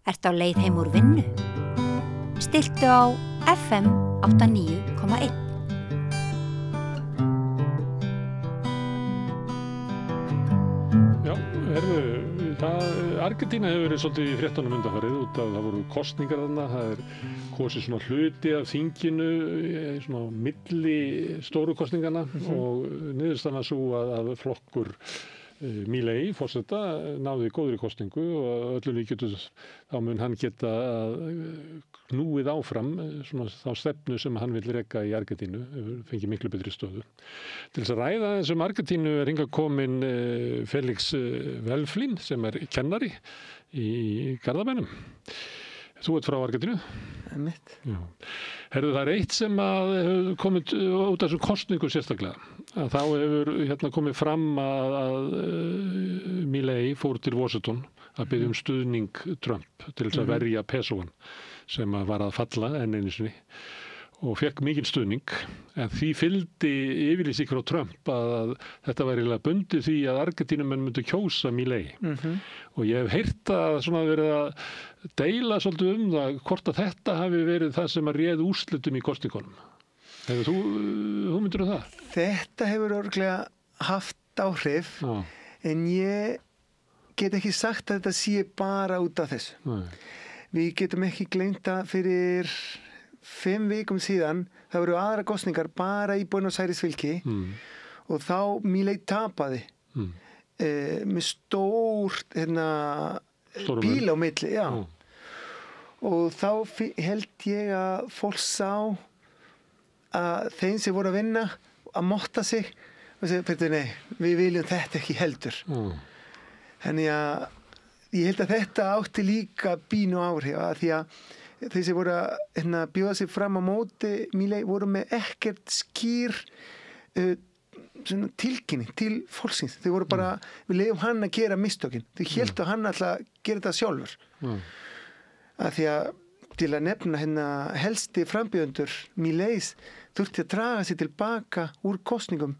Ertu á leið heim úr vinnu? Stilltu á FM 89,1. Já, Argentína hefur verið svolítið í fréttunum undanfarið út af það voru kosningar þarna, það kosið svona hluti af þinginu, svona milli stóru kosningarna og niðurstaðan sú að flokkur Milei, forseta, náði góðri kosningu og öllum líkjum þá mun hann geta knúið áfram svona þá stefnu sem hann vill reka í Argentínu, fengi miklu betri stöðu. Til þess að ræða þessum Argentínu hingað kominn Felix Velflin sem kennari í Garðabænum. Þú ert frá Argentínu? Mitt. Já. Herðu, það eitt sem hefur komið út af þessum kosningu sérstaklega. Að þá hefur komið fram að Milei fór til Washington að biðja stuðning Trump til þess að verja pesóan sem var að falla enn einu sinni og fekk mikinn stuðning, en því fylgdi yfirlýsing frá Trump að þetta var eiginlega bundið því að Argentínumenn myndu kjósa Milei. Og ég hef heyrt að svona verið að deila svolítið það hvort að þetta hafi verið það sem að réð úrslitum í kosningunum. Hefur þú hugmyndir það? Þetta hefur örugglega haft áhrif, en ég get ekki sagt að þetta sé bara út af þessu. Nei. Við getum ekki gleymt að fyrir 5 vikum síðan það voru aðra kosningar bara í Buenos Aires fylki og þá Milei tapaði með stórt bíl á milli, já. Og þá held ég að fólk sá að þeim sem voru að vinna að motta sig og segja, nei, við viljum þetta ekki heldur. Þannig að ég held að þetta átti líka bínu áhrif að því að þeir sem voru að bjóða sig fram á móti Milei voru með ekkert skýr tilkynning til fólksins. Þeir voru bara, við leiðum hann að gera mistökin. Þeir héldu hann alltaf að gera þetta sjálfur. Að því að til að nefna helsti frambjóðendur Mileis þurfti að draga sig tilbaka úr kosningum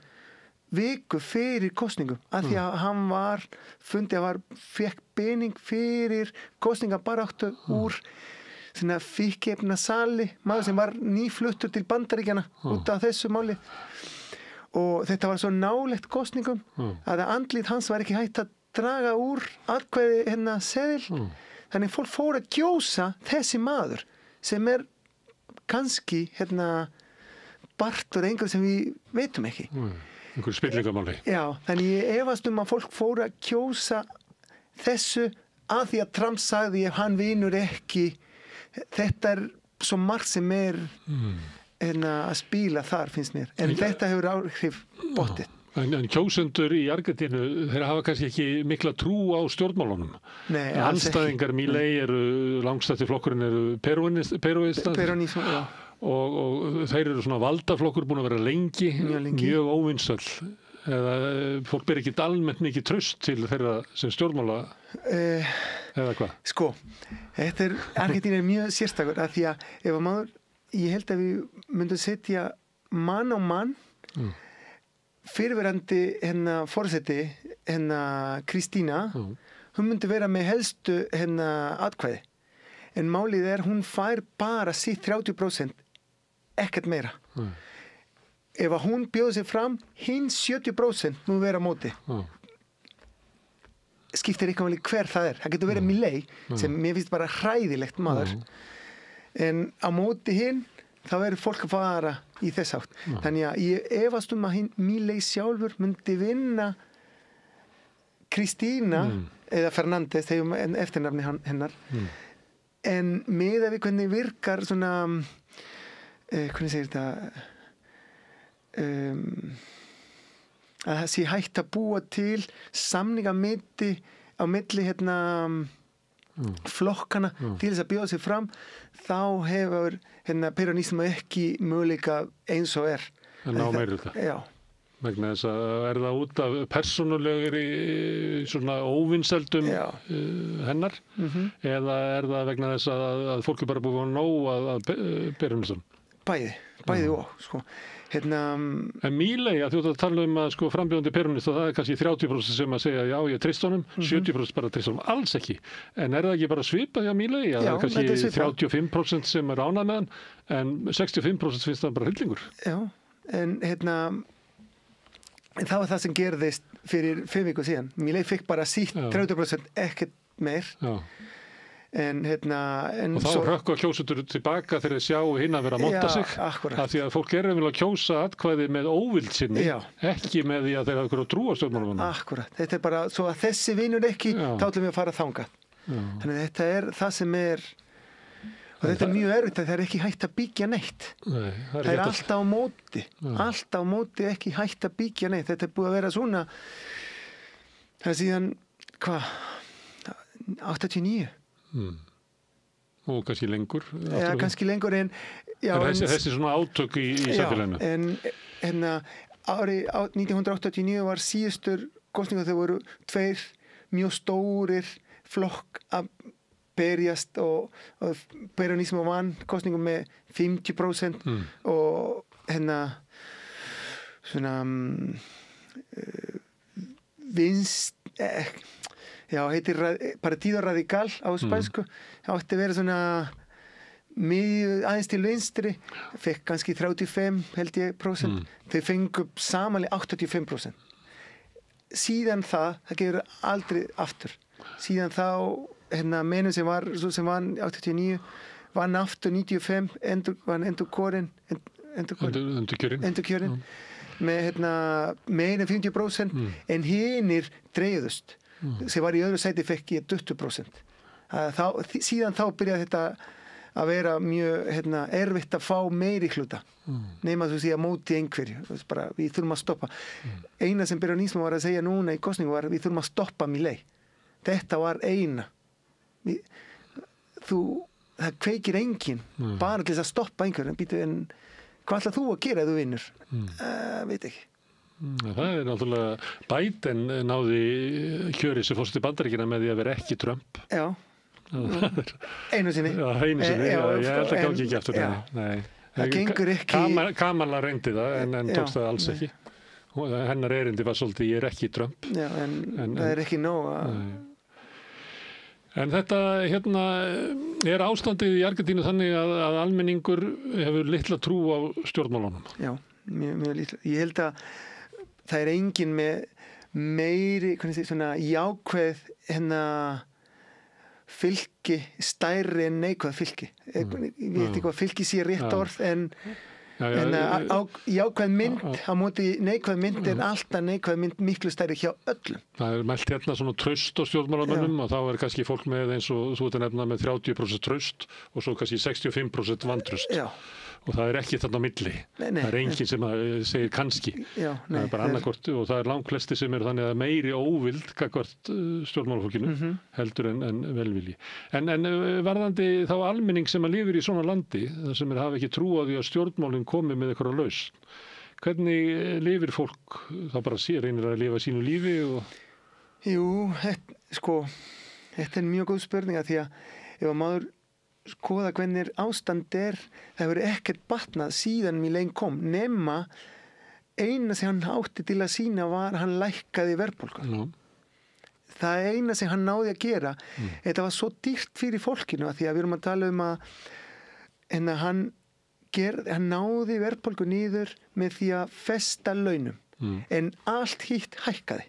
viku fyrir kosningum að því að hann fekk pening fyrir kosningabaráttu úr fíkniefna sali, maður sem var nýfluttur til Bandaríkjanna út af þessu máli og þetta var svo nálægt kosningum að andlit hans var ekki hægt að draga úr atkvæði seðil þannig fólk fór að kjósa þessi maður sem kannski bartur einhver sem við veitum ekki einhver spillingamáli. Já, þannig ég efast að fólk fór að kjósa þessu að því að Trump sagði ef hann vinur ekki þetta svo margt sem að spila þar finnst mér en þetta hefur áhrif bóttið. En kjósendur í Argentínu þeir hafa kannski ekki mikla trú á stjórnmálunum. Nei, andstæðingar Milei langstætti flokkurinn peróistar og þeir eru svona valdaflokkur búin að vera lengi. Mjög óvinsæll eða fólk ber ekki almennt mikið traust til þeirra sem stjórnmála eða hvað? Sko, Argentína mjög sérstakur að því að ef að ég held að við myndum setja mann á mann fyrirverandi forseti Kristína hún myndi vera með helstu atkvæði en málið hún fær bara sitt 30% ekkert meira ef að hún bjóði sig fram hins 70% nú vera á móti skiptir ekki máli hver það það getur verið Milei sem mér finnst bara hræðilegt maður en á móti hinn þá verður fólk að fara í þess átt þannig að ég efast að Milei sjálfur myndi vinna Kristína eða Fernández þegar eftirnafni hennar en með að við hvernig virkar svona hvernig segir þetta að það sé hægt að búa til samninga á milli flokkana til þess að bjóða sig fram þá hefur peronismo ekki möguleika eins og en ná meiri þetta já vegna þess að það út af persónulegri svona óvinseldum hennar eða það vegna þess að fólk bara búið að nóg að peronism? bæði og sko. En Milei, að þú ert að tala að sko frambjóðandi perunist og það kannski 30% sem að segja já, ég treyst honum, 70% bara treyst honum, alls ekki. En það ekki bara svipað hjá Milei? Það kannski 35% sem ánægð með hann, en 65% finnst það bara hryllingur. Já, en það var það sem gerðist fyrir 5 vikur síðan. Milei fikk bara sítt 30%, ekkert meir. Já. En og þá hrökkva kjósendur tilbaka þegar þeir sjá hinn að vera að monta sig af því að fólk vilja kjósa atkvæði með óvild sinni, ekki með því að þeir hafa ykkur að trúa stjórnmálamönnum. Akkurat, þetta bara svo að þessi vinur ekki, þá ætlum við að fara þangað. Þannig að þetta það sem og þetta mjög erfitt að það ekki hægt að byggja neitt. Nei, það alltaf á móti, alltaf á móti ekki hægt að byggja neitt. Þetta búið að vera svona það síðan, 89. Og kannski lengur kannski lengur en þessi svona átök í samfélaginu en árið 1989 var síðustur kosningar þegar voru 2 mjög stórir flokk að berjast og peronismo vann kosningum með 50% og svona vinst heitir Partido Radical á spænsku. Það átti að vera svona aðeins til vinstri, fekk kannski 35 held ég %. Þau fengu samanlega 85%. Síðan það gerur aldrei aftur. Síðan þá menn sem vann 89 vann aftur 95 endurkjörin með meira en 50% en hinir dreifðust. Sem var í öðru sæti fekk ég 20%. Síðan þá byrjaði þetta að vera mjög erfitt að fá meiri hluta nema þú sé að móti einhverju við þurfum að stoppa. Eina sem peronismo var að segja núna í kosningu var við þurfum að stoppa Milei. Þetta var eina það kveikir enginn bara til þess að stoppa einhverju en hvað ætlar þú að gera ef þú vinnur? Veit ekki. Það náttúrulega Biden náði kjöri sem fórst í Bandaríkina með því að vera ekki Trump. Já. Einu sinni. Ég held að gangi ekki aftur. Nei. Það gengur ekki. Kamala reyndi það en tókst það alls ekki. Hennar erindi var svolítið ég ekki Trump. Já, en það ekki nóg að En þetta ástandið í Argentínu þannig að almenningur hefur litla trú á stjórnmálunum. Já, mjög litla. Ég held að það enginn með meiri svona jákvæð fylgi stærri en neikvæð fylgi. Ég veit ekki hvað fylgi sé rétt orð en jákvæð mynd á móti neikvæð mynd alltaf neikvæð mynd miklu stærri hjá öllum. Það mælt svona traust á stjórnmálamönnum og þá fólk með eins og þú ert að nefna með 30% traust og svo kannski 65% vantraust. Já. Og það ekki þarna á milli. Nei, það enginn sem segir kannski. Það bara annarkvort og það langflesti sem þannig að meiri óvild gagnvart stjórnmálafólkinu heldur en velvilji. En varðandi þá almenning sem lifir í svona landi, þar sem hafa ekki trú á því að stjórnmálin komi með eitthvað lausn. Hvernig lifir fólk? Það bara reynir að lifa sínu lífi og Jú, þetta mjög góð spurning því að ef að maður skoða hvernig ástand það hefur ekkert batnað síðan Milei kom nema eina sem hann átti til að sína var hann lækkaði verðbólgu. Það eina sem hann náði að gera þetta var svo dýrt fyrir fólkinu því að við erum að tala að hann náði verðbólgu niður með því að festa launum en allt hitt hækkaði.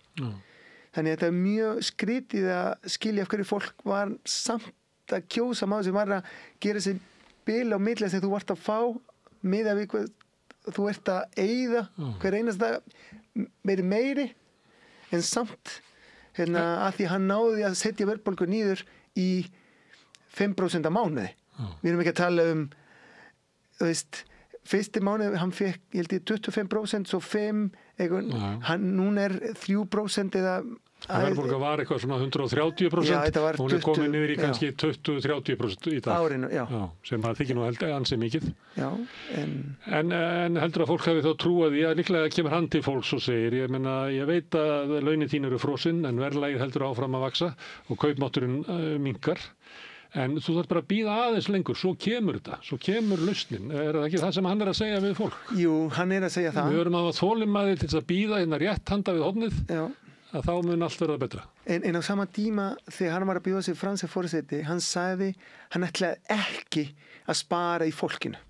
Þannig að þetta mjög skrítið að skilja af hverju fólk var samt að kjósa maður sem var að gera sér bil á milli sem þú vart að fá miðað við hvað þú ert að eyða hver einasta meiri en samt að því hann náði að setja verðbólgu niður í 5% á mánuði. Við erum ekki að tala fyrsti mánuði hann fekk, ég held ég 25% svo 5%, núna 3% eða verðbólga var eitthvað svona 130%, hún komin niður í kannski 20-30% í dag. Árinu, já. Sem það þykir nú ansi mikið. Já, en heldur að fólk hafi þá trúað því að líklega kemur hann til fólks og segir, ég veit að launin þín eru frosinn en verðlagið heldur áfram að vaxa og kaupmátturinn minnkar. En þú þarf bara að bíða aðeins lengur, svo kemur þetta, svo kemur lausnin. Það ekki það sem hann að segja við fólk? Jú, hann að segja það. Við verum að hafa þolinmæði til þess að bíða hérna rétt handa við hornið, að þá mun allt verða betra. En á sama tíma þegar hann var að bjóða sig franska forseti, hann sagði, hann ætlaði ekki að spara í fólkinu.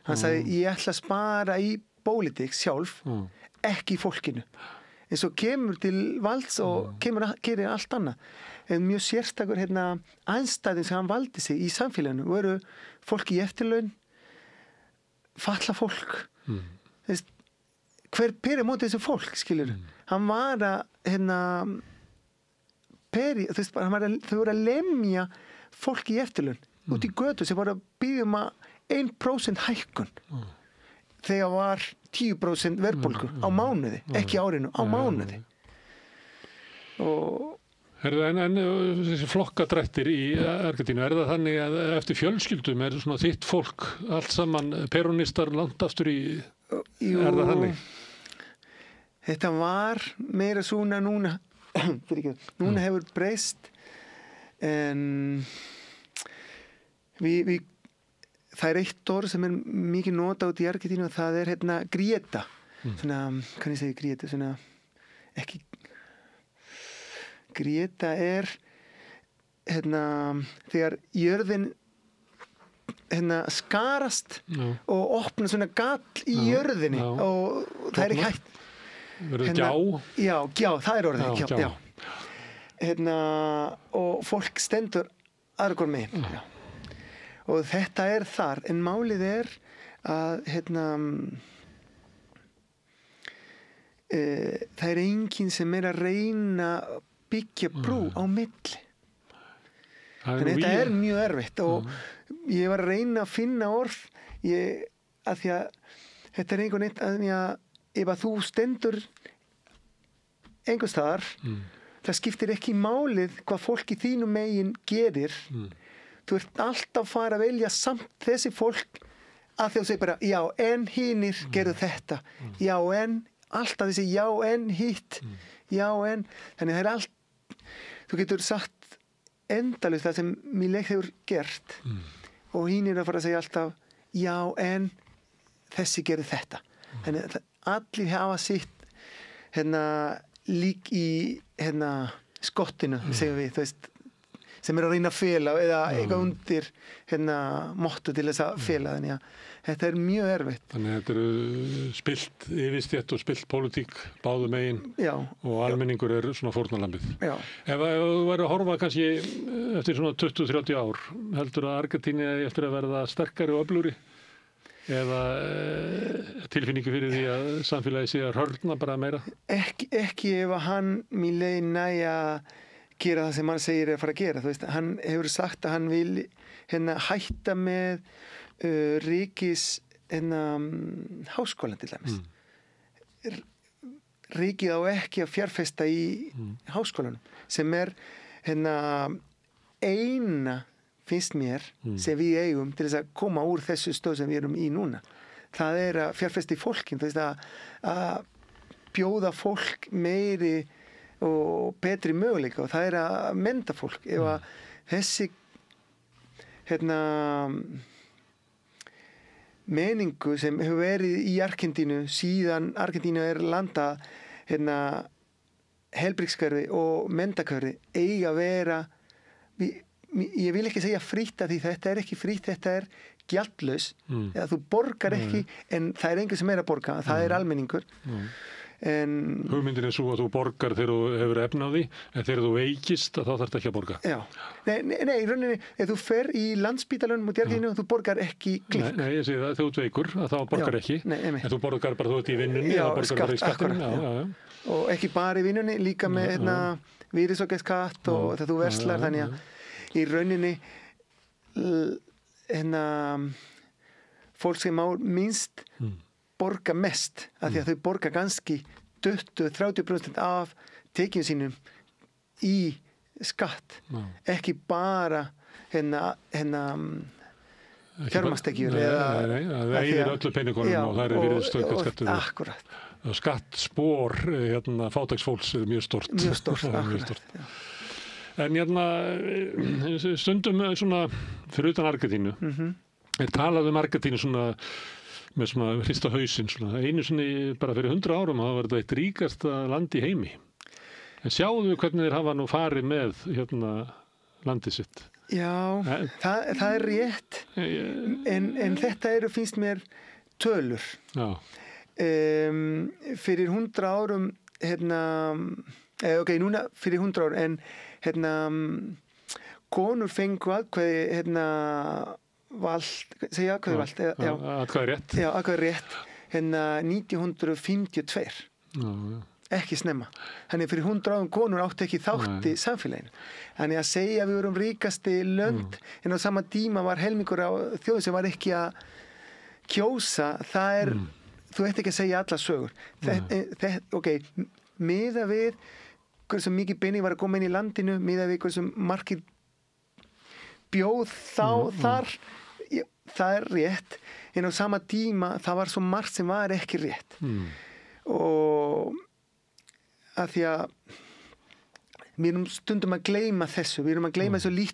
Hann sagði, ég ætla að spara í pólitík sjálf, ekki í fólkinu. En svo kemur til valds og gerir allt annað. En mjög sérstakur anstæðin sem hann valdi sig í samfélaginu voru fólk í eftirlaun, fatla fólk. Hver peri móti þessu fólk, skilur? Hann var að þau voru að lemja fólk í eftirlaun út í götu sem voru að biðja að 1% hækkun. Þegar var 10% verðbólgu á mánuði, ekki árinu, á mánuði. Og En þessi flokkadrættir í Argentínu, það þannig að eftir fjölskyldum svona þitt fólk allt saman peronistar langt aftur í, það þannig? Þetta var meira svona núna, núna hefur breyst, en það eitt orð sem mikið nota út í Argentínu og það grieta, svona, kann ég segja grieta, svona, ekki Grieta þegar jörðin skarast og opna svona gall í jörðinni og það ekki hægt. Verður gjá? Já, það orðið, gjá. Og fólk stendur aðra hvort megin. Og þetta þar, en málið að það enginn sem að reyna byggja brú á milli. Þannig þetta mjög erfitt og ég var að reyna að finna orð að því að þetta einhvern veginn að ef að þú stendur einhvers staðar það skiptir ekki málið hvað fólk í þínu megin gerir. Þú ert alltaf að fara að velja samt þessi fólk að þú segir bara já en hinir gerðu þetta, já en alltaf þessi já en hitt, já en þannig það allt. Þú getur sagt endalaust það sem Milei hefur gert og hinn að fara að segja alltaf já en þessi gerði þetta. Þannig að allir hafa sitt lík í skottinu, segjum við, þú veist, sem að reyna að fela eða eitthvað undir motto til þess að fela. Þannig að þetta mjög erfitt. Þannig að þetta spillt yfirstétt og spillt pólitík báðum megin og almenningur svona fórnarlambið. Ef þú væri að horfa kannski eftir svona 20-30 ár, heldur að Argentínu eftir að verða sterkari og öflugri eða tilfinningu fyrir því að samfélagi sé að hörna bara meira? Ekki ef að hann Milei næja gera það sem hann segir að fara að gera. Þú veist, hann hefur sagt að hann vil hætta með ríkis háskólan til dæmis. Ríkið á ekki að fjárfesta í háskólanum sem eina finnst mér sem við eigum til þess að koma úr þessu stöð sem við erum í núna. Það að fjárfesta í fólkin, þú veist að bjóða fólk meiri og betri möguleika og það að mennta fólk. Ef að þessi meningu sem hefur verið í Argentínu síðan Argentínu landað helbrikskerfi og menntakerfi eiga að vera ég vil ekki segja frítt að því þetta ekki frítt, þetta gjaldlaus eða þú borgar ekki en það einhver sem að borga, það almenningur. Hugmyndin svo að þú borgar þegar þú hefur efna á því en þegar þú veikist þá þarf þetta ekki að borga. Já, nei, í rauninni ef þú fer í Landspítalanum út í Argentínu þú borgar ekki klikk. Nei, ég segi það, þegar þú ert veikur þá borgar ekki, en þú borgar bara þú ert í vinnunni já, borgar bara í skattinum. Og ekki bara í vinnunni, líka með virðisaukaskatt og þegar þú verslar, þannig að í rauninni fólk sem á minnst borga mest, af því að þau borga ganski 20-30% af tekjum sínum í skatt, ekki bara fjármagnstekjur það eigir öllu peningunum og það virðisaukaskattur. Akkurat. Skattspor fátæksfólks mjög stórt. Mjög stórt, akkurat. En stundum svona fyrir utan Argentínu er talað Argentínu svona með svona hrista hausinn svona. Einu sinni bara fyrir 100 árum það var þetta eitt ríkasta land í heimi. En sjáum við hvernig þeir hafa nú farið með landið sitt. Já, það er rétt en þetta finnst mér tölur. Já. Fyrir 100 árum núna fyrir 100 árum en konur fengu atkvæði atkvæði rétt. Já, atkvæði rétt 1952. Já. Ekki snemma. Þannig fyrir 100 árum konur átti ekki þátt í samfélaginu. Þannig að segja að við vorum ríkasti lönd en á sama tíma var helmingur á þjóð sem var ekki að kjósa, það þú ert ekki að segja alla sögur. Miðað við hversu mikið pening var að koma inn í landinu, miðað við hversu margir bjóð þar, það er rétt, en á sama tíma það var svo margt sem var ekki rétt. Og að því að við erum stundum að gleyma þessu, við erum að gleyma þessu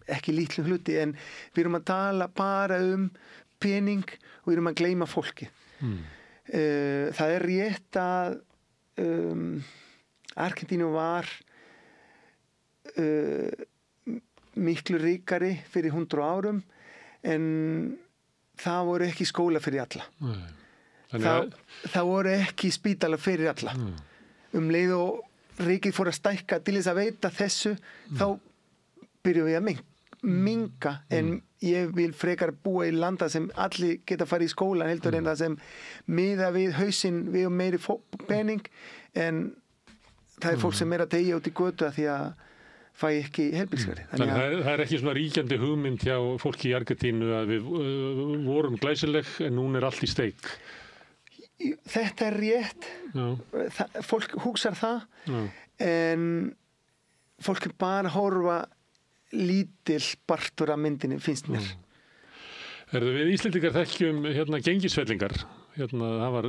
ekki lítlum hluti, en við erum að tala bara pening og við erum að gleyma fólki. Það er rétt að Argentínu var miklu ríkari fyrir 100 árum en það voru ekki skóla fyrir alla. Það voru ekki spítala fyrir alla. Leið og ríkið fór að stækka til þess að veita þessu, þá byrjum við að minnka, en ég vil frekar búa í landa sem allir geta farið í skólan heldur en það sem miða við hausinn við meiri pening, en það er fólk sem að tegja út í götu að því að fæ ekki heilbrigðiskerfi. Þannig það er ekki svona ríkjandi hugmynd hjá fólki í Argentínu að við vorum glæsileg en núna allt í steik. Þetta er rétt. Fólk hugsar það, en fólk er bara að horfa lítil partur af myndinni, finnst mér. Við Íslendingar þekkjum gengisfellingar. Það var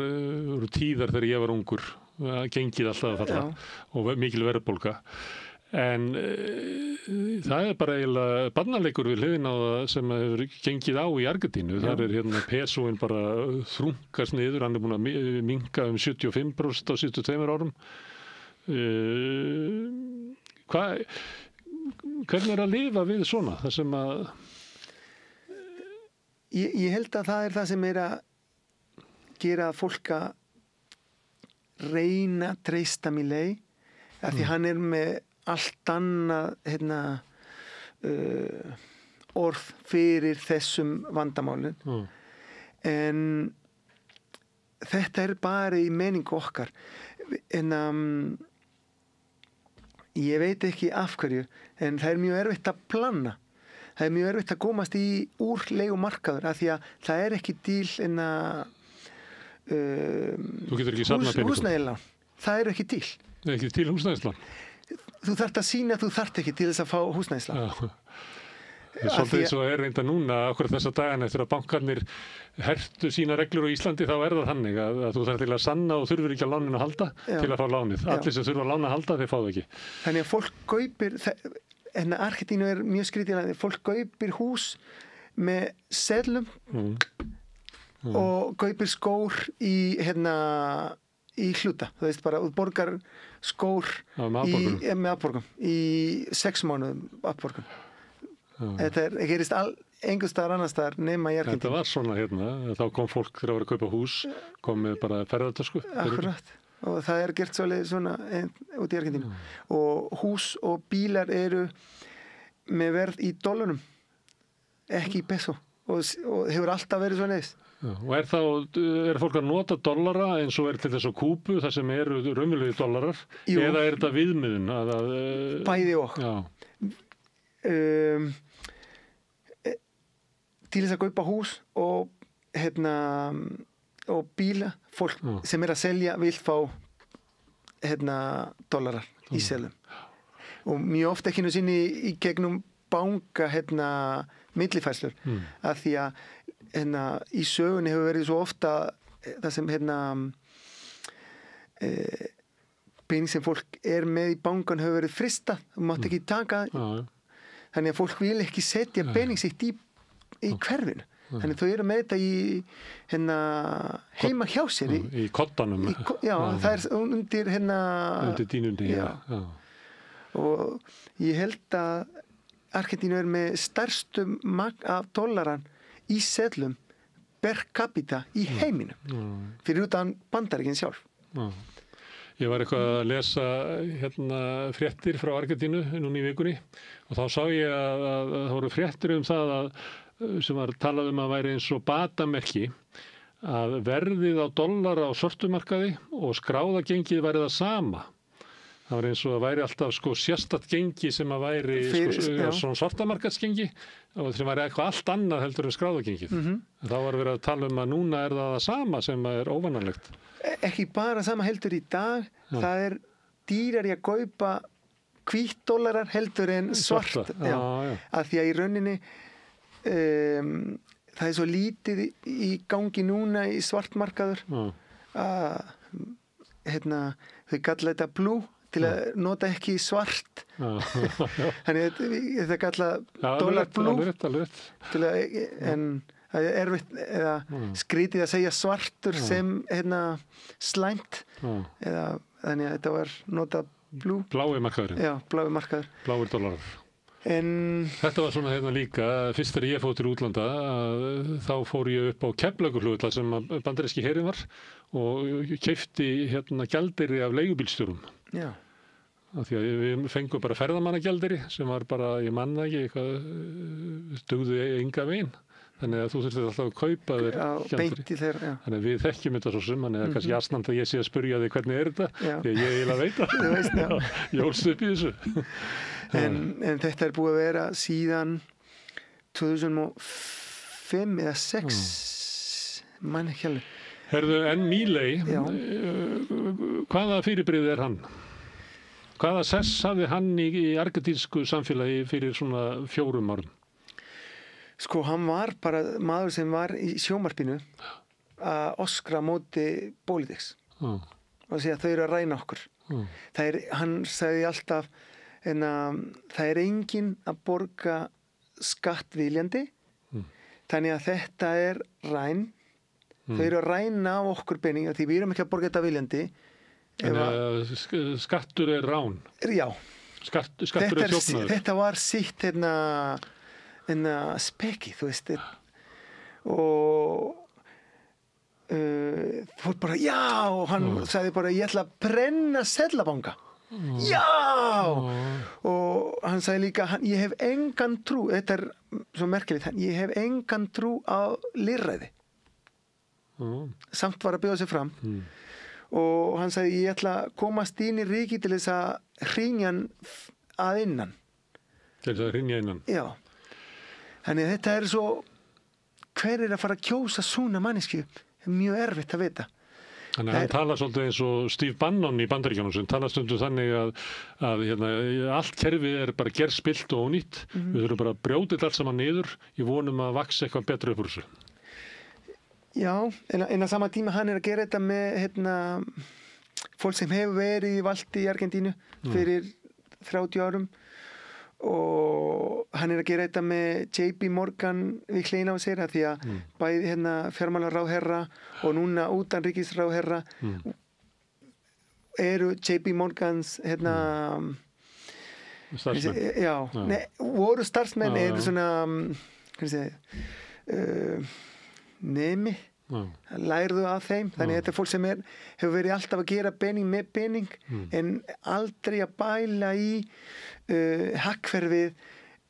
tíðar þegar ég var ungur, gengið alltaf að falla og mikil verðbólga. En það er bara eiginlega barnaleikur við hliðina á það sem hefur gengið á í Argentínu. Þar er pesóin bara þrunkast niður, hann er búin að minnka 75% á síðustu 2 árum. Hvernig er að lifa við svona? Það sem að Ég held að það er það sem er að gera fólk að reyna að treysta Milei, af því hann er með allt annað orð fyrir þessum vandamálum. En þetta er bara í meningu okkar. En ég veit ekki af hverju, en það er mjög erfitt að plana. Það er mjög erfitt að komast úr leigumarkaður, af því að það er ekki til húsnæðilán. Það er ekki til. Það er ekki til húsnæðislán. Þú þarft að sýna að þú þarft ekki til þess að fá húsnæðislán. Svolítið eins og er reynda núna okkur þessa dagana eftir að bankarnir hertu sína reglur á Íslandi, þá er það þannig að þú þarf til að sanna og þurfur ekki að láninu að halda til að fá lánið. Allir sem þurfa að lána að halda, þeir fá það ekki. Þannig að fólk kaupir, en Argentínu er mjög skrítið, fólk kaupir hús með seðlum og kaupir skór í hluta. Þú veist bara, þú borgar skór með afborgun í 6 mánuðum afborgun. Þetta gerist einhvers staðar annars staðar nema í Argentínu. Þetta var svona þá kom fólk þegar að vera að kaupa hús, kom með bara ferðartösku. Akkurat, og það er gert svona út í Argentínu. Og hús og bílar eru með verð í dollarum, ekki í peso, og hefur alltaf verið svona eðis. Og er fólk að nota dollara eins og til þess að Kúbu, það sem eru raunverulegi dollarar, eða er þetta viðmiðun? Bæði og. Til þess að kaupa hús og bíla, fólk sem er að selja vil fá dollarar í selum. Og mjög ofta ekki nú sinni í gegnum banka millifærslur, af því að í sögunni hefur verið svo ofta það sem pening sem fólk með í bankan hefur verið fristað, þú mátt ekki taka þannig að fólk vil ekki setja pening sitt í hverfinu þannig þau eru með þetta í heima hjá sér í koddanum það undir undir dýnundi og ég held að Argentínu með stærstu magn af dollaran í seðlum per capita í heiminum fyrir utan Bandaríkin sjálf Ég var eitthvað að lesa fréttir frá Argentínu núna í vikunni og þá sá ég að það voru fréttir það sem var talað að væri eins og batamerki að verðið á dollara á svörtumarkaði og skráðagengið væri það sama. Það var eins og að væri alltaf sérstakt gengi sem að væri svona svartamarkaðsgengi og sem væri eitthvað allt annað heldur en skráðagengið. Þá var verið að tala að núna það sama sem er óvanalegt. Ekki bara sama heldur í dag, það dýrari að kaupa hvítdollarar heldur en svart. Af því að í rauninni það svo lítið í gangi núna í svartmarkaður að þau kalla þetta blue til að nota ekki svart þannig þetta kalla dollar blue til að en það erfitt eða skrítið að segja svartur sem slæmt eða þannig að þetta var nota blue blái markaðurinn blái markaður bláir dollarar Þetta var svona líka, fyrst þegar ég fór til útlanda, þá fór ég upp á Keflavíkurflugvöll sem bandaríski herinn var og keypti gjaldeyri af leigubílstjórum. Já. Af því að við fengum bara ferðamannagjaldeyri sem var bara, ég manna ekki, eitthvað dugði enga veginn. Þannig að þú þurftir alltaf að kaupa þér gjaldeyri. Þannig að við þekkjum þetta svo sem, þannig að kannski asnand að ég sé að spurja þig hvernig þetta, því að ég eiginlega veit það. Þú veist, já. Ég ólst upp í þessu. En þetta búið að vera síðan 2005 eða 2006 mann ekki alveg. Herðu, en Milei, hvaða fyrirbrigði hann? Hvaða sess hafði hann í argentínsku samfélagi fyrir svona 4 árum? Sko, hann var bara maður sem var í sjónvarpinu að öskra móti politics og segja að þau eru að ræna okkur. Hann sagði alltaf það enginn að borga skattviljandi þannig að þetta ræn þau eru að ræna á okkur peninga því við erum ekki að borga þetta viljandi Skattur rán Já Skattur þjófnaður Þetta var sitt speki þú veist og fór bara já og hann sagði bara ég ætla að brenna seðlabanka Já! Og hann sagði líka, ég hef engan trú, þetta svo merkilegt, ég hef engan trú á lýðræði. Samt var að bjóða sig fram. Og hann sagði, ég ætla að komast inn í ríki til þess að hrynja að innan. Til þess að hrynja innan? Já. Þannig að þetta svo, hver að fara að kjósa svona manneskju? Mjög erfitt að vita. Þannig að hann talar svolítið eins og Steve Bannon í Bandaríkjunum sem talar stundum þannig að allt kerfið bara gerspilt og ónýtt. Við þurfum bara að brjóta allt saman niður í vonum að vaxa eitthvað betra upp úr þessu. Já, en á sama tíma hann að gera þetta með fólk sem hefur verið í valdi í Argentínu fyrir 30 árum og hann að gera þetta með JP Morgan við hliðina á sér því að bæði fjármálaráðherra og núna utanríkisráðherra eru JP Morgans starfsmenn voru starfsmenn eru svona nemi lærðu af þeim þannig að þetta er fólk sem hefur verið alltaf að gera pening með pening en aldrei að bæla í hakkferfið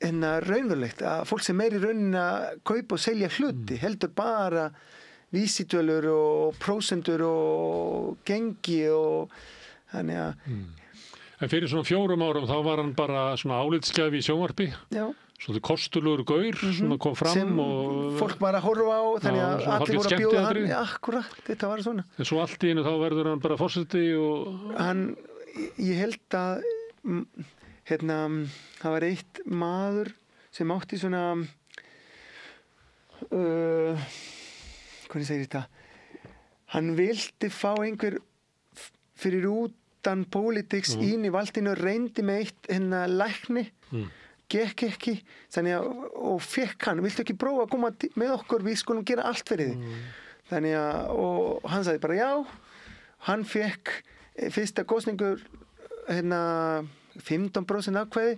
raunverulegt að fólk sem í raunin að kaupa og selja hluti heldur bara vísitölur og prósentur og gengi og þannig að En fyrir svona 4 árum þá var hann bara svona álitsgjafi í sjónvarpi svona kostulugur gaur svona kom fram sem og fólk var að horfa á þannig að allir voru að bjóða hann akkurat, þetta var svona en svo allt í einu þá verður hann bara forseti og ég held að það var eitt maður sem átti svona hvernig segir þetta hann vildi fá einhver fyrir út utan politics inn í valdinu, reyndi með eitt lækni, gekk ekki, þannig að, og fekk hann, viltu ekki prófa að koma með okkur, við skulum gera allt fyrir þig. Þannig að, og hann sagði bara já, hann fekk fyrsta kosningur 15% atkvæði,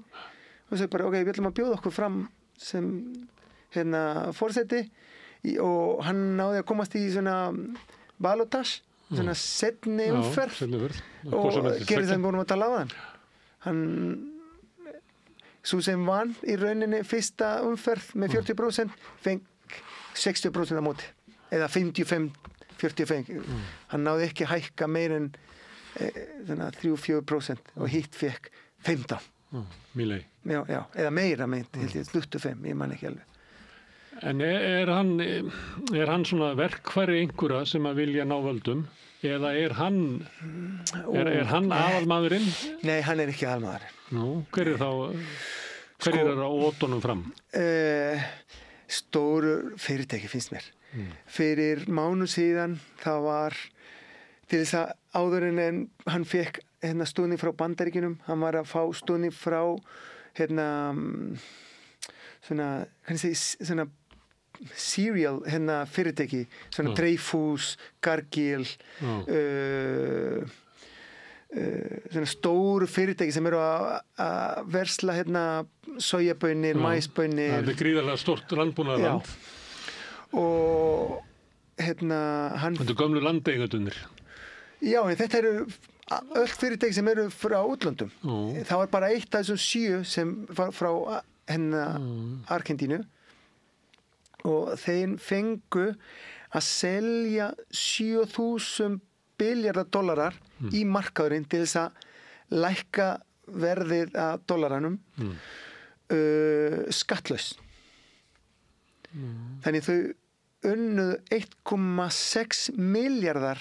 og sagði bara, ok, við ætlum að bjóða okkur fram sem forseti, og hann náði að komast í svona balotage, svona setni umferð, og gerði það við vorum að tala á hann. Svo sem vann í rauninni fyrsta umferð með 40% feng 60% á móti, eða 55-45. Hann náði ekki að hækka meir en 3-4% og hitt fekk 15. Milley. Já, eða meira held ég, 25, ég man ekki alveg. En er hann svona verkfæri einhverja sem að vilja ná völdum, eða er hann aðalmaðurinn? Nei, hann er ekki aðalmaðurinn. Nú, hver er á ótunum fram? Stóru fyrirtæki finnst mér. Fyrir mánu síðan það var til þess að áður en hann fekk stuðning frá Bandaríkjunum, hann var að fá stuðning frá svona cereal fyrirtæki, svona Dreyfus, Cargill, svona stóru fyrirtæki sem eru að versla sojabönir, maísbönir. Það er gríðarlega stórt landbúnaðarland. Og Þetta er gömlu landeigendurnir. Já, en þetta eru öll fyrirtæki sem eru frá útlöndum. Það var bara eitt af þessum 7 sem var frá Argentínu, og þeir fengu að selja 7.000 biljardar dollarar í markaðurinn til þess að lækka verðið af dollaranum skattlaust. Þannig þau unnuðu 1,6 miljardar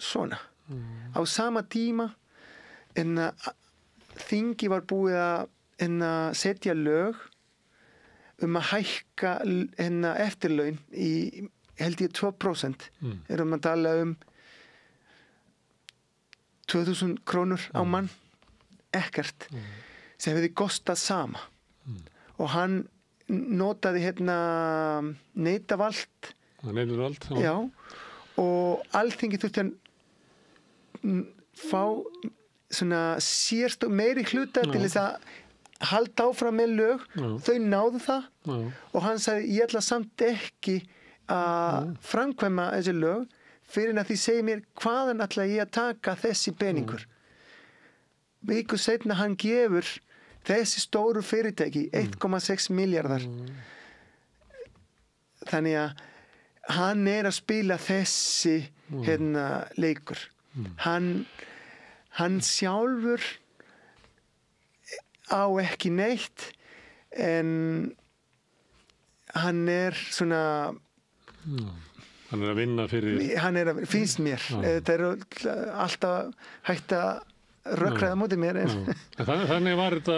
svona. Á sama tíma en þingi var búið að setja lög að hækka eftirlaun í held ég 2%. Erum að tala 2.000 krónur á mann, ekkert, sem hefði kostað sama. Og hann notaði neitavald. Neitavald, já. Og Alþingi þurfti að fá svona meiri hluta til þess að halda áfram með lög. Þau náðu það, og hann sagði, ég ætla samt ekki að framkvæma þessi lög fyrir að því segi mér hvaðan ætla ég að taka þessi peningur. Viku seinna hann gefur þessi stóru fyrirtæki 1,6 miljardar. Þannig að hann er að spila þessi leikur. Hann sjálfur á ekki neitt, en hann er svona hann er að vinna fyrir finnst mér. Þetta er alltaf hægt að rökræða móti mér. Þannig var þetta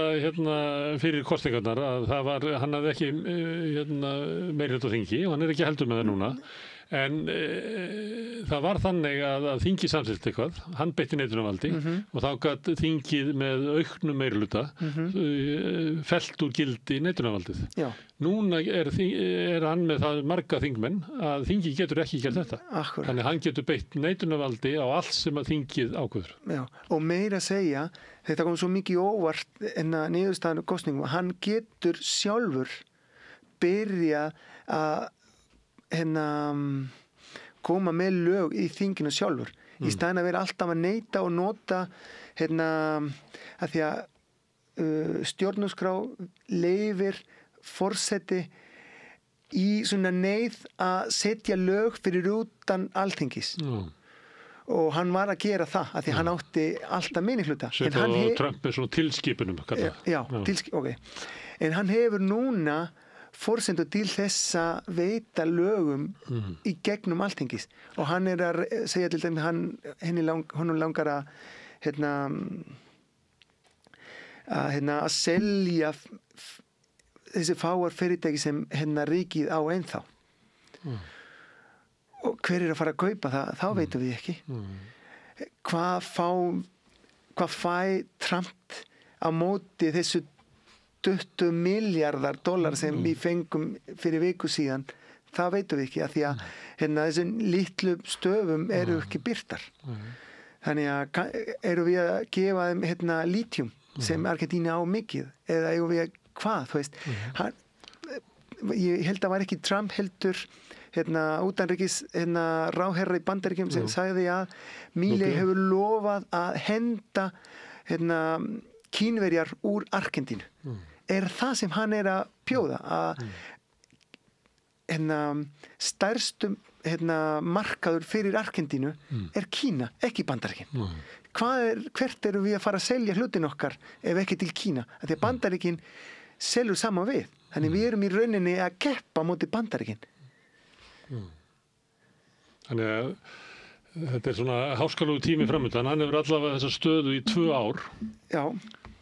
fyrir kosningarnar að hann hafði ekki meirihluta á þingi, og hann er ekki heldur með það núna. En það var þannig að þingi samþykkt eitthvað, hann beitti neitunarvaldi, og þá gat þingið með auknum meirihluta fellt úr gildi neitunarvaldið. Núna er hann með það marga þingmenn að þingið getur ekki gert þetta. Akkurat. Þannig hann getur beitt neitunarvaldi á allt sem að þingið ákveður. Já, og meira að segja, þetta kom svo mikið óvart en að niðurstaðan kosningum, hann getur sjálfur byrja að koma með lög í þinginu sjálfur, í staðinn að vera alltaf að neita og nota að því að stjórnarskrá leyfir forseti í svona neyð að setja lög fyrir utan Alþingis. Og hann var að gera það, að því hann átti alltaf minnihluta. Svipað á Trump með svona tilskipunum. Já, ok. En hann hefur núna forsendu til þess að veita lögum í gegnum Alþingis, og hann er að segja til dæmis honum langar að selja þessi fáar fyrirtæki sem ríkið á ennþá. Og hver er að fara að kaupa það? Þá veitum við ekki. Hvað fá hvað fæ Trump á móti þessu 20 miljardar dollar sem við fengum fyrir viku síðan, það veitum við ekki að því að þessum litlu stöfum eru ekki birtar. Þannig að eru við að gefa þeim lítjum sem Argentína á mikið eða eru við að hvað, þú veist. Ég held að var ekki Trump heldur utanríkis ráðherra í Bandaríkjum sem sagði að Milei hefur lofað að henda Kínverjar úr Argentínu. Er það sem hann er að bjóða að stærstum markaður fyrir Argentínu er Kína, ekki Bandaríkin. Hvert eru við að fara að selja hlutin okkar ef ekki til Kína? Því að Bandaríkin selur saman við. Þannig við erum í rauninni að keppa móti Bandaríkin. Þannig að þetta er svona háskalugu tími framöndan. Hann hefur allavega þessa stöðu í 2 ár. Já.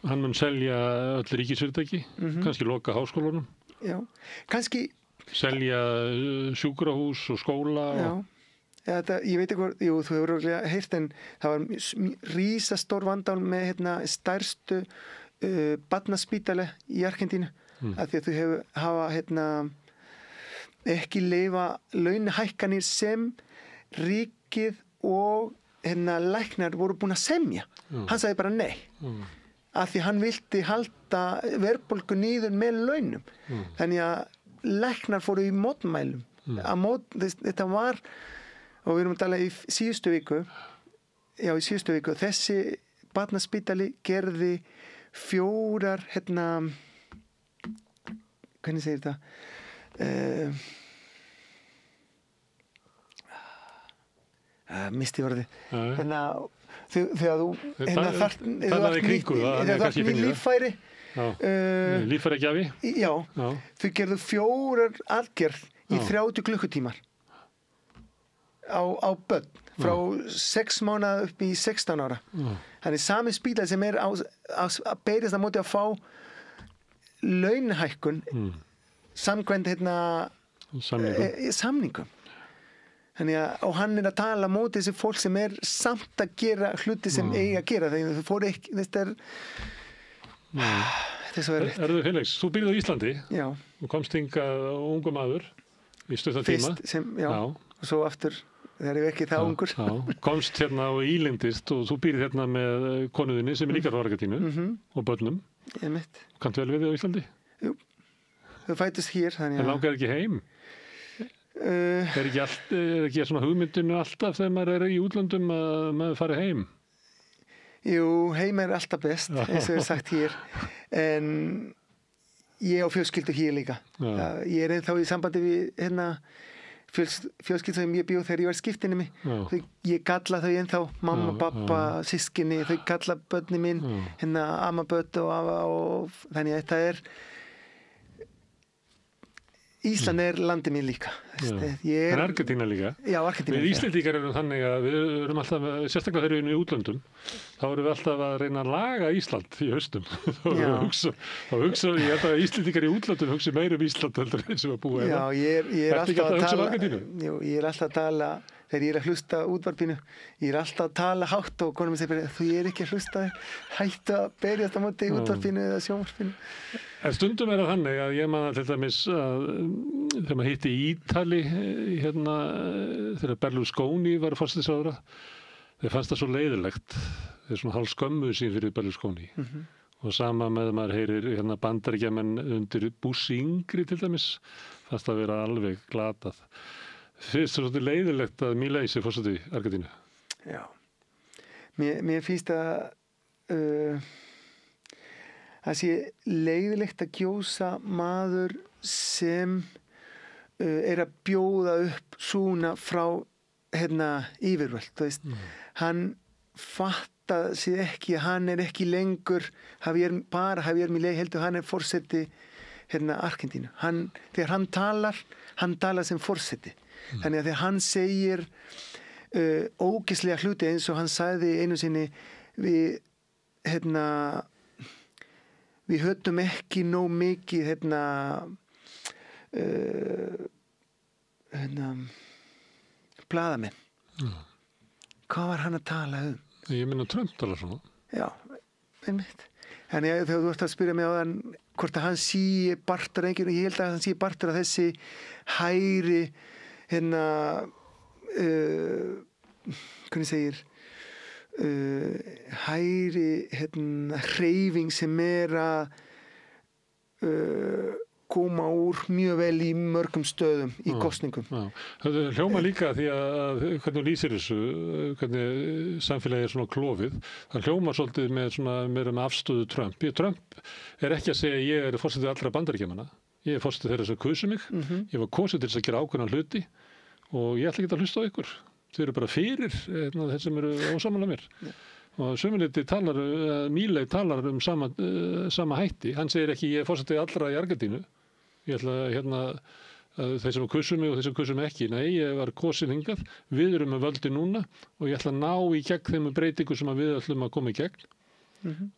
Hann mun selja öll ríkisfyrirtæki, kannski loka háskólunum. Já, kannski selja sjúkrahús og skóla. Já, ég veit ekki jú, þú hefur örugglega heyrt en það var rísastór vandál með stærstu barnaspítali í Argentínu. Af því að þau hafa ekki leyfa launahækkanir sem ríkið og læknar voru búin að semja. Hann sagði bara nei. Af því hann vildi halda verðbólgu niður með launum. Þannig að læknar fóru í mótmælum. Þetta var, og við erum að tala í síðustu viku, þessi barnaspítali gerði 4 hvernig segir þetta? Misti orðið. Þegar þú talaði kringu það er líffæri líffæragjafi. Já, þau gerðu 4 aðgerð í 30 klukkutímar á börn frá 6 mánaða upp í 16 ára. Þannig sami spítali sem er að berjast á móti að fá launahækkun samkvæmt samningum. Þannig að, og hann er að tala móti þessi fólk sem er samt að gera hluti sem eigi að gera. Þegar þau fóru ekki, þetta er svo erfitt. Erðu Felix, þú byrjuð á Íslandi. Já. Og komst hingað ungur maður í stuttan tíma. Fyrst, og svo aftur þegar ég ekki það ungur. Komst og ílendist og þú byrjuð með konuðinni sem er líka frá Argentínu og börnum. Kanntu vel við þig á Íslandi? Jú, þau fættust hér. En langar ekki heim? Er ekki svona hugmyndinu alltaf þegar maður er í útlöndum að maður fari heim? Jú, heim er alltaf best, eins og er sagt hér. En ég á fjölskyldu hér líka. Ég er ennþá í sambandi við fjölskyldu sem ég bjó þegar ég var skiptinni mig. Ég kalla þau ennþá mamma, pappa, systkini, þau kalla börni mín, ammabörn og afa og þannig að þetta er Ísland er landið mín líka. En Argentína líka? Já, Argentína líka. Við Íslendingar erum þannig að við erum alltaf, sérstaklega þegar við erum í útlöndum, þá erum við alltaf að reyna að laga Ísland í haustum. Þá hugsa, ég held að Íslendingar í útlöndum hugsi meira Ísland heldur eins og að búa hérna. Já, ég er alltaf að tala, þegar ég er að hlusta útvarpinu, ég er alltaf að tala hátt og konum segir, þú er ekki að hlusta hættu að berjast á móti útvarpinu eða sjónvarpinu. En stundum er það þannig að ég man til dæmis að þegar maður hitti í Ítali þegar Berlusconi var forsætisráðherra, þeir fannst það svo leiðilegt, þeir svona hálf skömmuðu sín fyrir Berlusconi og sama með maður heyrir Bandaríkjamenn undir Bussi yngri til dæmis, fannst það vera alveg glatað. Finnst það svolítið leiðilegt að Milei sé forseti Argentínu? Já, mér finnst að sé leiðilegt að kjósa maður sem er að bjóða upp svona frá yfirvöld. Hann fattar sig ekki, hann er ekki lengur Javier Milei heldur hann er forseti Argentínu. Þegar hann talar sem forseti. Þannig að þegar hann segir ógeðslega hluti eins og hann sagði einu sinni við höfum ekki nóg mikið blaðamenn. Hvað var hann að tala um? Ég meina Trump tala svona. Já, einmitt. Þannig að þegar þú ert að spyrja mig á þann hvort að hann sé partur ég held að hann sé partur af þessi hægri hvernig segir hægri hreyfing sem að koma úr mjög vel í mörgum stöðum í kosningum. Það hljóma líka því að hvernig þú lýsir þessu, hvernig samfélagið svona klofið, það hljóma svolítið með meira með afstöðu Trump. Trump ekki að segja ég forseti allra Bandaríkjamanna, ég forseti þeirra sem kusu mig, ég var kosið til þess að gera ákveðna hluti og ég ætla ekki að hlusta á ykkur. Þau eru bara fyrir þeir sem eru ósammála mér. Og sömuleyti Milei talar sama hætti. Hann segir ekki ég forseti allra í Argentínu. Ég ætla þeir sem kusu mig og þeir sem kusu mig ekki. Nei, ég var kosin hingað. Við erum með völdi núna og ég ætla að ná í gegn þeim breytingu sem við ætlum að koma í gegn.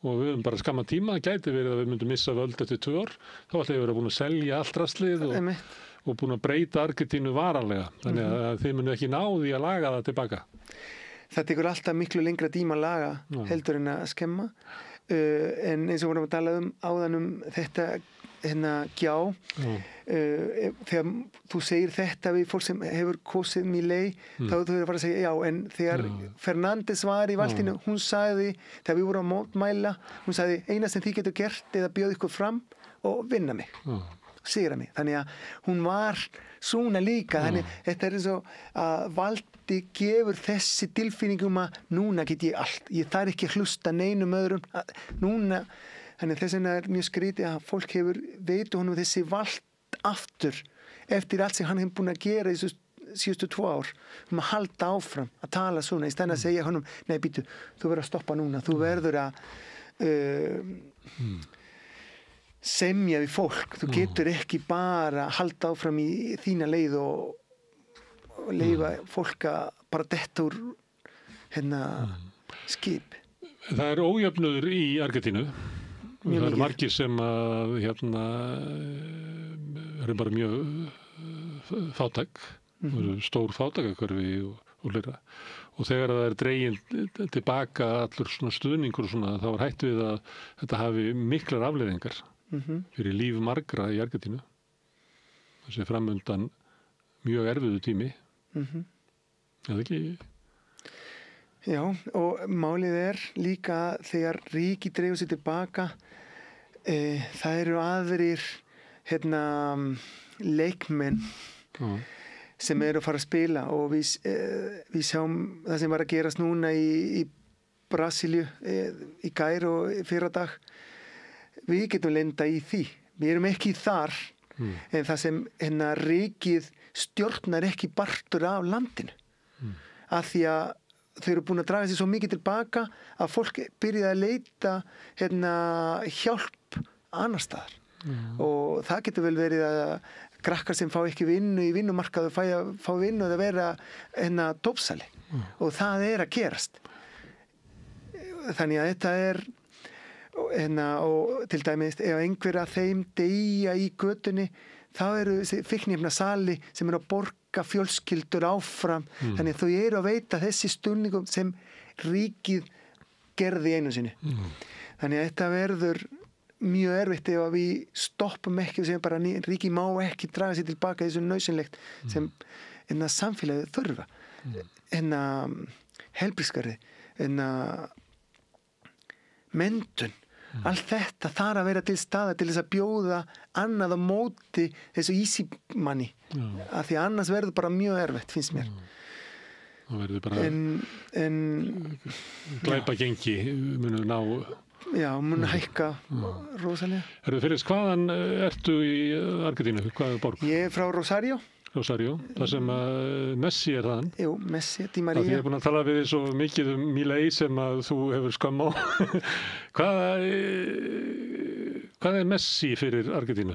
Og við höfum bara skamma tíma. Það gæti verið að við myndum missa völd eftir 2 ár. Þá ætla ég að vera búin að selja allt rastlið og búin að breyta Argentínu varanlega. Þannig að þið munu ekki ná því að laga það tilbaka. Það tekur alltaf miklu lengra tíma að laga heldur en að skemma. En eins og vorum að tala áðan þetta gjá. Þegar þú segir þetta við fólk sem hefur kosið Milei, þá þú verður að fara að segja já, en þegar Fernández var í valdinu, hún sagði, þegar við vorum að mótmæla, hún sagði eina sem þið getur gert er að bjóða ykkur fram og vinna mig. Sigra mig. Þannig að hún var svona líka. Þannig þetta eins og að valdi gefur þessi tilfinningum að núna get ég allt. Ég þarf ekki að hlusta neinum öðrum. Núna, þannig þess vegna mjög skrítið að fólk veitu honum þessi vald aftur eftir allt sem hann hefur búin að gera í síðustu 2 ár. Að halda áfram að tala svona í stæðan að segja honum, nei býtu, þú verður að stoppa núna. Þú verður að semja við fólk. Þú getur ekki bara halda áfram í þína leið og leyfa fólk að bara detta úr skip. Það ójöfnuður í Argentínu. Það eru margir sem að eru bara mjög fátæk, stór fátækahverfi og hlera. Og þegar það dregin tilbaka allur svona stuðningur og svona, þá hætt við að þetta hafi miklar afleiðingar fyrir líf margra í Argentínu. Það sé framundan mjög erfiðu tími. Eða ekki? Já, og málið líka þegar ríki dregur sér tilbaka, það eru aðrir leikmenn sem eru að fara að spila og við sjáum það sem var að gerast núna í Brasilíu í gær og fyrradag. Við getum lenda í því. Við erum ekki þar en það sem ríkið stjórnar ekki partur af landinu. Af því að þau eru búin að draga sér svo mikið tilbaka að fólk byrjaði að leita hjálp annar staðar. Og það getur vel verið að krakkar sem fá ekki vinnu í vinnumarkaðu fá vinnu eða vera dópsali. Og það að gerast. Þannig að þetta og til dæmis ef einhver að þeim deyja í götunni, þá eru þessi fíkniefnasali sem eru að borga fjölskyldur áfram. Þannig að þau eru að veita þessi stuðningum sem ríkið gerði einu sinni. Þannig að þetta verður mjög erfitt ef við stoppum ekki og segjum bara ríkið má ekki draga sér tilbaka þessu nauðsynlegt sem samfélagið þurfa. Heilbrigðiskerfi, menntun. Allt þetta þarf að vera til staðar til þess að bjóða annað á móti þessu easy money. Af því að annars verður bara mjög erfitt, finnst mér. Það verður bara glæpagengi munu ná. Já, munu hækka rosalega. Fyrir hvaðan ertu í Argentínu? Hvaða borg? Ég frá Rosario. Það sem Messi þaðan. Jú, Messi, Di Maria. Ég hef búin að tala við þig svo mikið Milei sem að þú hefur skömm á. Hvað Messi fyrir Argentínu?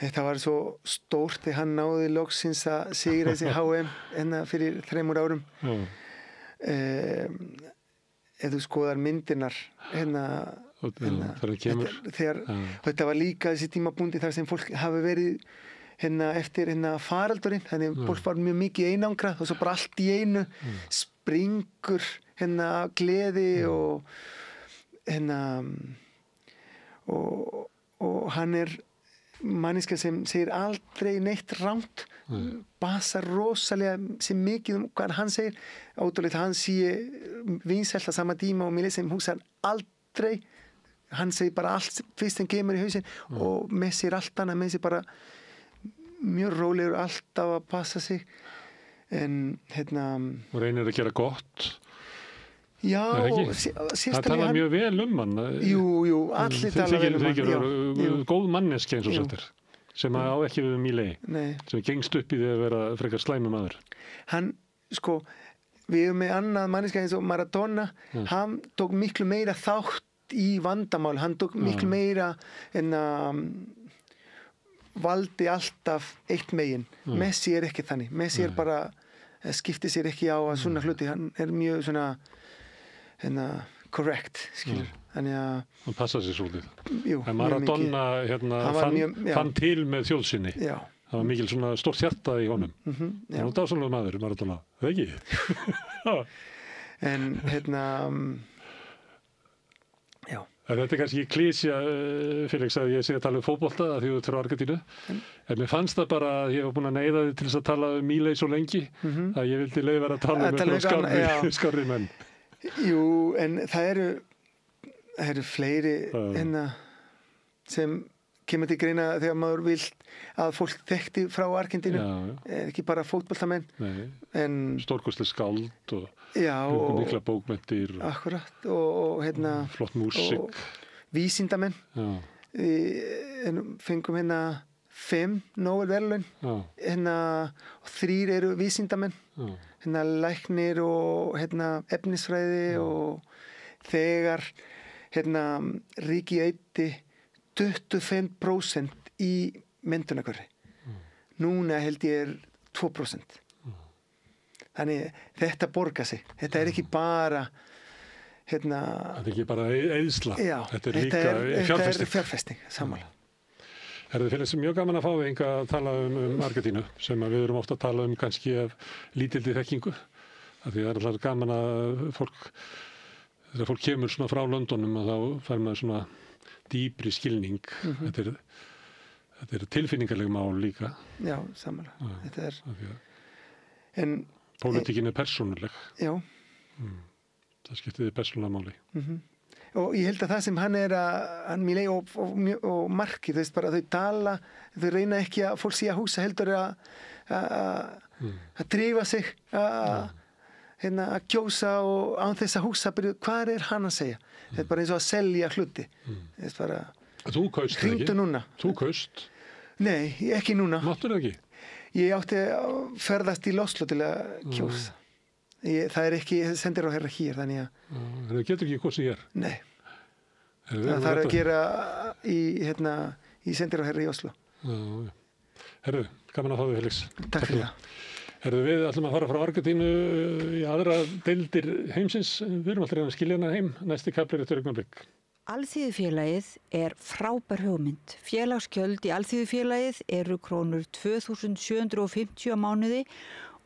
Þetta var svo stórt þegar hann náði loksins að sigra þessi HM fyrir 3 árum. Ef þú skoðar myndirnar þegar kemur. Þetta var líka þessi tímabúndi þar sem fólk hafi verið eftir faraldurinn, þannig fólk var mjög mikið einangrað og svo bara allt í einu springur gleði og og hann manniska sem segir aldrei neitt rangt, basar rosalega sem mikið hvað hann segir, ótrúlegt hann sé vinsælt á sama tíma og Milei sem hugsar aldrei, hann segir bara allt fyrst sem kemur í hausinn og Messi allt annað, Messi bara mjög rólegur, alltaf að passa sig en og reynir að gera gott. Já, og það tala mjög vel hann. Jú, allir tala vel hann. Þykir góð manneski eins og settir, sem á ekki við Milei, sem gengst upp í því að vera frekar slæmur maður. Hann, sko, við erum með annað manneska eins og Maradona, hann tók miklu meira þátt í vandamál, hann tók miklu meira en valdi alltaf eitt megin. Messi ekki þannig, Messi bara skiptir sér ekki á að svona hluti, hann mjög svona correct, skilur. Þannig að hann passa sér svolítið. Jú, en Maradona fann til með þjóðsinni. Já. Það var mikil svona stórt hjarta í honum. Það var dásamlegur maður, Maradona, það ekki? En já. Þetta kannski klísja, Felix, að ég sé að tala um fótbolta að því þú ert frá Argentínu. En mér fannst það bara að ég var búin að neyða þig til þess að tala um Milei svo lengi að ég vildi leyfa að tala um skárri menn. Jú, en það eru fleiri sem kemur til greina þegar maður vill að fólk þekkti frá Argentínu, ekki bara fótboltamenn. Stórkostleg skáld og mikla bókmenntir. Akkurat, og flott músík. Og vísindamenn. Fengum 5 Nobel-verðlaun. Og 3 eru vísindamenn. Læknir og efnisfræði og þegar ríki eyddi 25% í menntunarkörfi. Núna held ég 2%. Þannig þetta borgar sig. Þetta ekki bara Þetta ekki bara eyðsla. Já, þetta líka fjárfesting. Þetta fjárfesting, sammála. Það fyrir mjög gaman að fá þig hingað að tala um Argentínu, sem við erum ofta að tala um kannski af lítildi þekkingu. Því það alltaf gaman að þegar fólk kemur svona frá Londonum að þá fær maður svona dýpri skilning. Þetta tilfinningarleg mál líka. Já, sammála. Þetta Pólitíkin persónuleg. Já. Það skiptir þið persónulega máli. Og ég held að það sem hann Milei og Marki, bara þau tala, þau reyna ekki að fólk sé að húsa, heldur að drífa sig, að kjósa og án þess að húsa, hvað hann að segja? Þetta bara eins og að selja hluti. Þú kaust það ekki? Núna. Þú kaust? Nei, ekki núna. Máttur það ekki? Ég átti að ferðast í Oslo til að kjósa. Það ekki sendir á herra hér, þannig að... Það getur ekki kosið hér? Nei. Það þarf að gera í sendir á herra í Oslo. Herru, gaman að fá þig, Felix. Takk fyrir það. Herru, við ætlum að fara frá Argentínu í aðra deildir heimsins. Við erum alltaf að skilja hana heim. Næsti kaplir eftir augnablik. Alþýðufélagið frábær hugmynd. Félagsgjöld í Alþýðufélagið eru krónur 2.750 á mánuði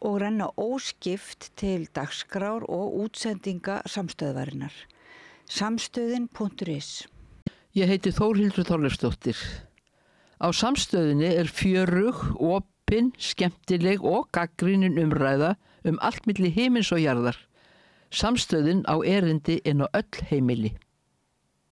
og renna óskipt til dagskrár og útsendinga samstöðvarinnar. Samstöðin.is. Ég heiti Þórhildur Þorleifsdóttir. Á samstöðinni fjörug, opin, skemmtileg og gagnrýnin umræða allt milli himins og jarðar. Samstöðin á erindi inn á öll heimili.